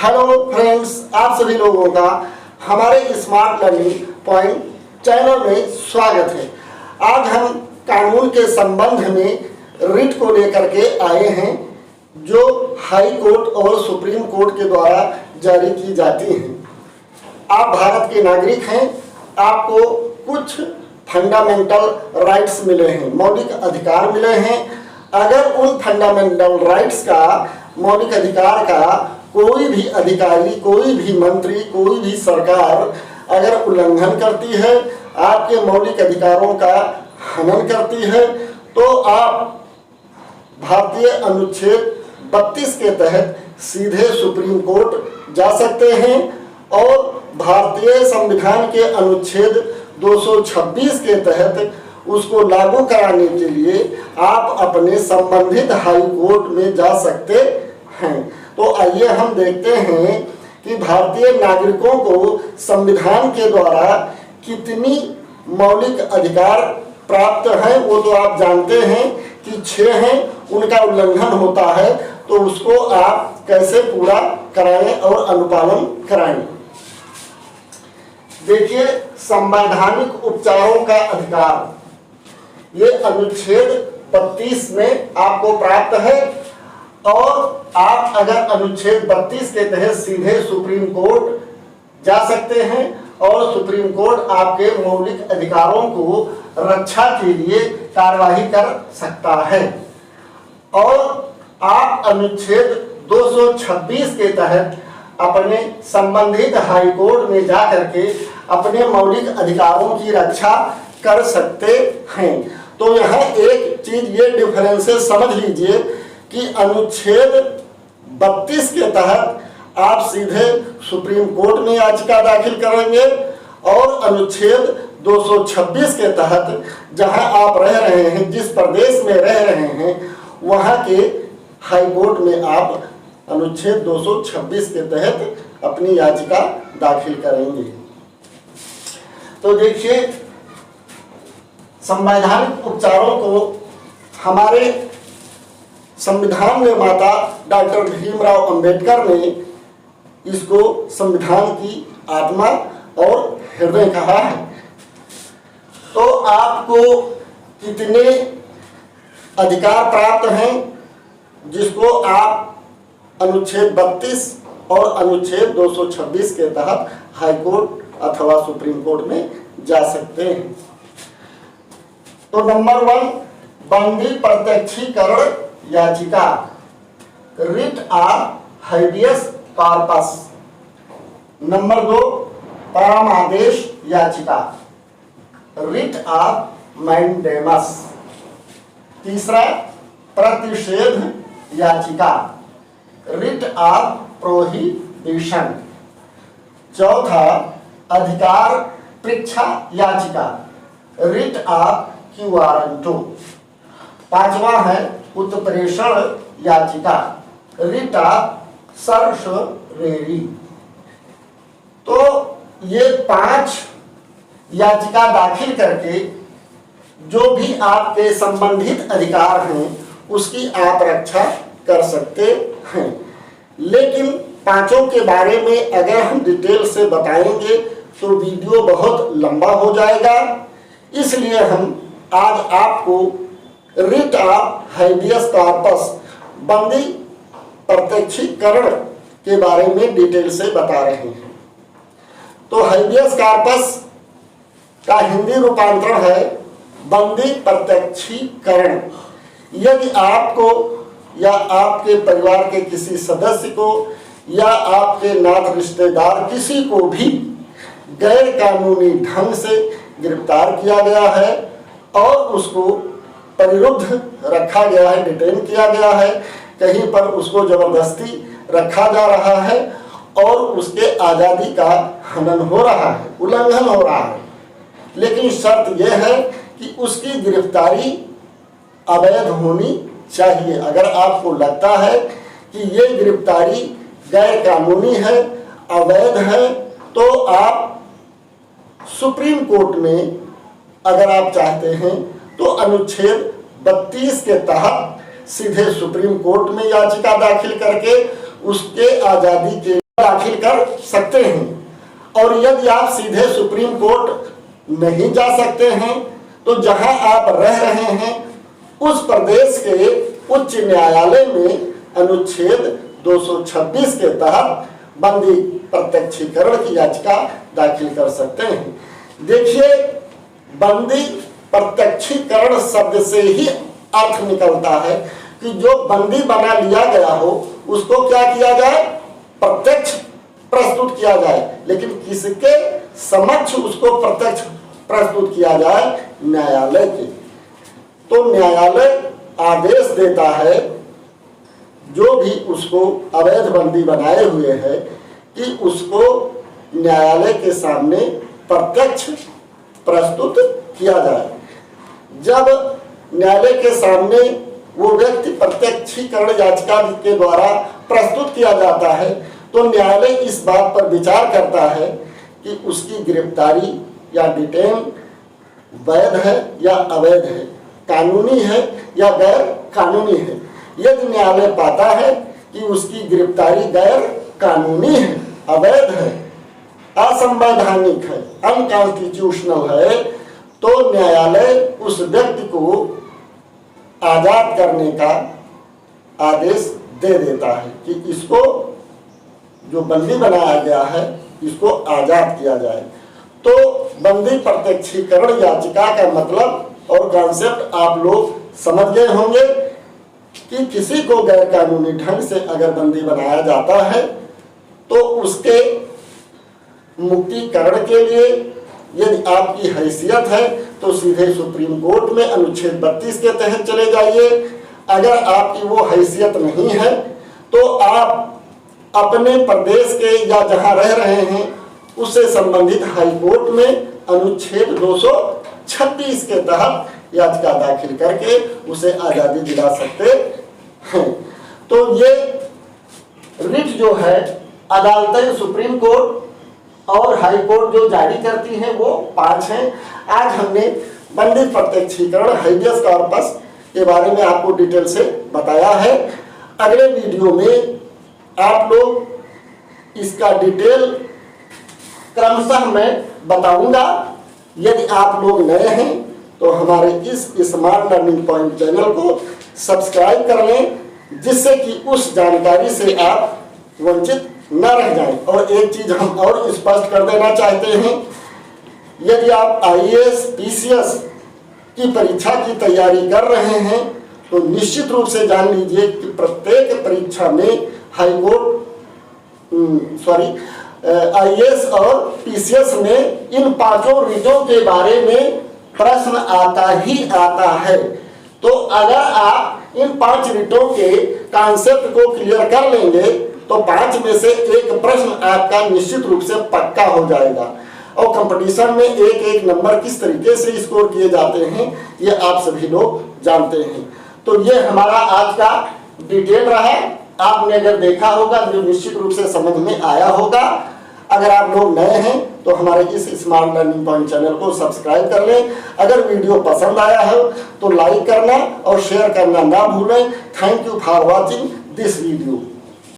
Hello friends, आप सभी लोगों का हमारे स्मार्ट लर्निंग पॉइंट चैनल में स्वागत है। आज हम कानून के संबंध में रिट को लेकर के आए हैं जो हाई कोर्ट और सुप्रीम कोर्ट के द्वारा जारी की जाती हैं। आप भारत के नागरिक हैं, आपको कुछ फंडामेंटल राइट्स मिले हैं, मौलिक अधिकार मिले हैं। अगर उन फंडामेंटल राइट्स का, मौलिक अधिकार का कोई भी अधिकारी, कोई भी मंत्री, कोई भी सरकार अगर उल्लंघन करती है, आपके मौलिक अधिकारों का हनन करती है, तो आप भारतीय अनुच्छेद 32 के तहत सीधे सुप्रीम कोर्ट जा सकते हैं और भारतीय संविधान के अनुच्छेद 226 के तहत उसको लागू कराने के लिए आप अपने संबंधित हाई कोर्ट में जा सकते हैं। तो आइए हम देखते हैं कि भारतीय नागरिकों को संविधान के द्वारा कितनी मौलिक अधिकार प्राप्त हैं। वो तो आप जानते हैं कि 6 हैं, उनका उल्लंघन होता है तो उसको आप कैसे पूरा कराएं और अनुपालन कराएं। देखिए, संवैधानिक उपचारों का अधिकार ये अनुच्छेद 32 में आपको प्राप्त है और आप अगर अनुच्छेद 32 के तहत सीधे सुप्रीम कोर्ट जा सकते हैं और सुप्रीम कोर्ट आपके मौलिक अधिकारों को रक्षा के लिए कार्यवाही कर सकता है। और आप अनुच्छेद 226 के तहत अपने संबंधित हाई कोर्ट में जा करके अपने मौलिक अधिकारों की रक्षा कर सकते हैं। तो यहाँ एक चीज ये डिफरेंसेस समझ लीजिए कि अनुच्छेद 32 के तहत आप सीधे सुप्रीम कोर्ट में याचिका दाखिल करेंगे और अनुच्छेद 226 के तहत जहां आप रह रहे हैं, जिस प्रदेश में रह रहे हैं, वहां के हाई कोर्ट में आप अनुच्छेद 226 के तहत अपनी याचिका दाखिल करेंगे। तो देखिए, संवैधानिक उपचारों को हमारे संविधान निर्माता डॉक्टर भीमराव अंबेडकर ने इसको संविधान की आत्मा और हृदय कहा है। तो आपको कितने अधिकार प्राप्त हैं जिसको आप अनुच्छेद 32 और अनुच्छेद 226 के तहत हाई कोर्ट अथवा सुप्रीम कोर्ट में जा सकते हैं। तो नंबर 1, बंदी प्रत्यक्षीकरण याचिका, रिट ऑफ हाइबियस कॉर्पस। नंबर 2, परमादेश याचिका, रिट ऑफ मैंडेमस। तीसरा, प्रतिषेध याचिका, रिट ऑफ प्रोहिबिशन। चौथा, अधिकार परीक्षा याचिका, रिट ऑफ क्यूआरंटो। पांचवा है उत्प्रेषण याचिका, रिट ऑफ सर्वरेरी। तो ये 5 याचिका दाखिल करके जो भी आपके संबंधित अधिकार हैं उसकी आप रक्षा कर सकते हैं। लेकिन पांचों के बारे में अगर हम डिटेल से बताएंगे तो वीडियो बहुत लंबा हो जाएगा, इसलिए हम आज आपको रिट ऑफ हाइबियस कॉर्पस, बंदी प्रत्यक्षीकरण के बारे में डिटेल से बता रहे हैं। तो हाइबियस कॉर्पस का हिंदी रूपांतरण है बंदी प्रत्यक्षीकरण। यदि आपको या आपके परिवार के किसी सदस्य को या आपके नात रिश्तेदार किसी को भी गैर कानूनी ढंग से गिरफ्तार किया गया है और उसको परिरुद्ध रखा गया है, डिटेन किया गया है, कहीं पर उसको जबरदस्ती रखा जा रहा है और उसके आज़ादी का हनन हो रहा है, उल्लंघन हो रहा है, लेकिन शर्त यह है कि उसकी गिरफ्तारी अवैध होनी चाहिए। अगर आपको लगता है कि ये गिरफ्तारी गैर कानूनी है, अवैध है, तो आप सुप्रीम कोर्ट में अगर आप चाहते हैं तो अनुच्छेद 32 के तहत सीधे सुप्रीम कोर्ट में याचिका दाखिल करके उसके आज़ादी के दाखिल कर सकते हैं। और यदि आप सीधे सुप्रीम कोर्ट नहीं जा सकते हैं तो जहां आप रह रहे हैं उस प्रदेश के उच्च न्यायालय में अनुच्छेद 226 के तहत बंदी प्रत्यक्षीकरण की याचिका दाखिल कर सकते हैं। देखिए, बंदी प्रत्यक्षीकरण शब्द से ही अर्थ निकलता है कि जो बंदी बना लिया गया हो उसको क्या किया जाए, प्रत्यक्ष प्रस्तुत किया जाए। लेकिन किसके समक्ष उसको प्रत्यक्ष प्रस्तुत किया जाए, न्यायालय के। तो न्यायालय आदेश देता है जो भी उसको अवैध बंदी बनाए हुए है कि उसको न्यायालय के सामने प्रत्यक्ष प्रस्तुत किया जाए। जब न्यायालय के सामने वो व्यक्ति प्रत्यक्षीकरण याचिका के द्वारा प्रस्तुत किया जाता है तो न्यायालय इस बात पर विचार करता है कि उसकी गिरफ्तारी या डिटेन वैध है या अवैध है, कानूनी है या गैर कानूनी है। यदि न्यायालय पाता है कि उसकी गिरफ्तारी गैर कानूनी है, अवैध है, असंवैधानिक है, अनकॉन्स्टिट्यूशनल है, तो न्यायालय उस व्यक्ति को आजाद करने का आदेश दे देता है कि इसको जो बंदी बनाया गया है इसको आजाद किया जाए। तो बंदी प्रत्यक्षीकरण याचिका का मतलब और कॉन्सेप्ट आप लोग समझ गए होंगे कि किसी को गैर कानूनी ढंग से अगर बंदी बनाया जाता है तो उसके मुक्तिकरण के लिए यदि आपकी हैसियत है तो सीधे सुप्रीम कोर्ट में अनुच्छेद 32 के तहत चले जाइए। अगर आपकी वो हैसियत नहीं है तो आप अपने प्रदेश के या जहां रह रहे हैं उससे संबंधित हाई कोर्ट में अनुच्छेद 236 के तहत याचिका दाखिल करके उसे आज़ादी दिला सकते हैं। तो ये रिट जो है अदालतें सुप्रीम कोर्ट और हाई कोर्ट जो जारी करती हैं वो 5 हैं। आज हमने बंदी प्रत्यक्षीकरण हाइबियस कॉर्पस के बारे में आपको डिटेल से बताया है। अगले वीडियो में आप लोग इसका डिटेल क्रमशः मैं बताऊंगा। यदि आप लोग नए हैं तो हमारे इस स्मार्ट लर्निंग पॉइंट चैनल को सब्सक्राइब कर लें जिससे कि उस जानकारी से आप वंचित न रह जाएं। और एक चीज हम और स्पष्ट कर देना चाहते हैं, यदि आप आईएएस पीसीएस की परीक्षा की तैयारी कर रहे हैं तो निश्चित रूप से जान लीजिए कि प्रत्येक परीक्षा में आईएएस और पीसीएस में इन 5 रिटों के बारे में प्रश्न आता ही आता है। तो अगर आप इन 5 रिटों के कॉन्सेप्ट को क्लियर कर लेंगे तो 5 में से एक प्रश्न आपका निश्चित रूप से पक्का हो जाएगा। और कंपटीशन में एक नंबर किस तरीके से स्कोर किए जाते हैं ये आप सभी लोग जानते हैं। तो ये हमारा आज का डिटेल रहा। आपने अगर देखा होगा तो निश्चित रूप से समझ में आया होगा। अगर आप लोग नए हैं तो हमारे इस स्मार्ट लर्निंग पॉइंट चैनल को सब्सक्राइब कर लें। अगर वीडियो पसंद आया है तो लाइक करना और शेयर करना ना भूलें। Thank you for watching this video.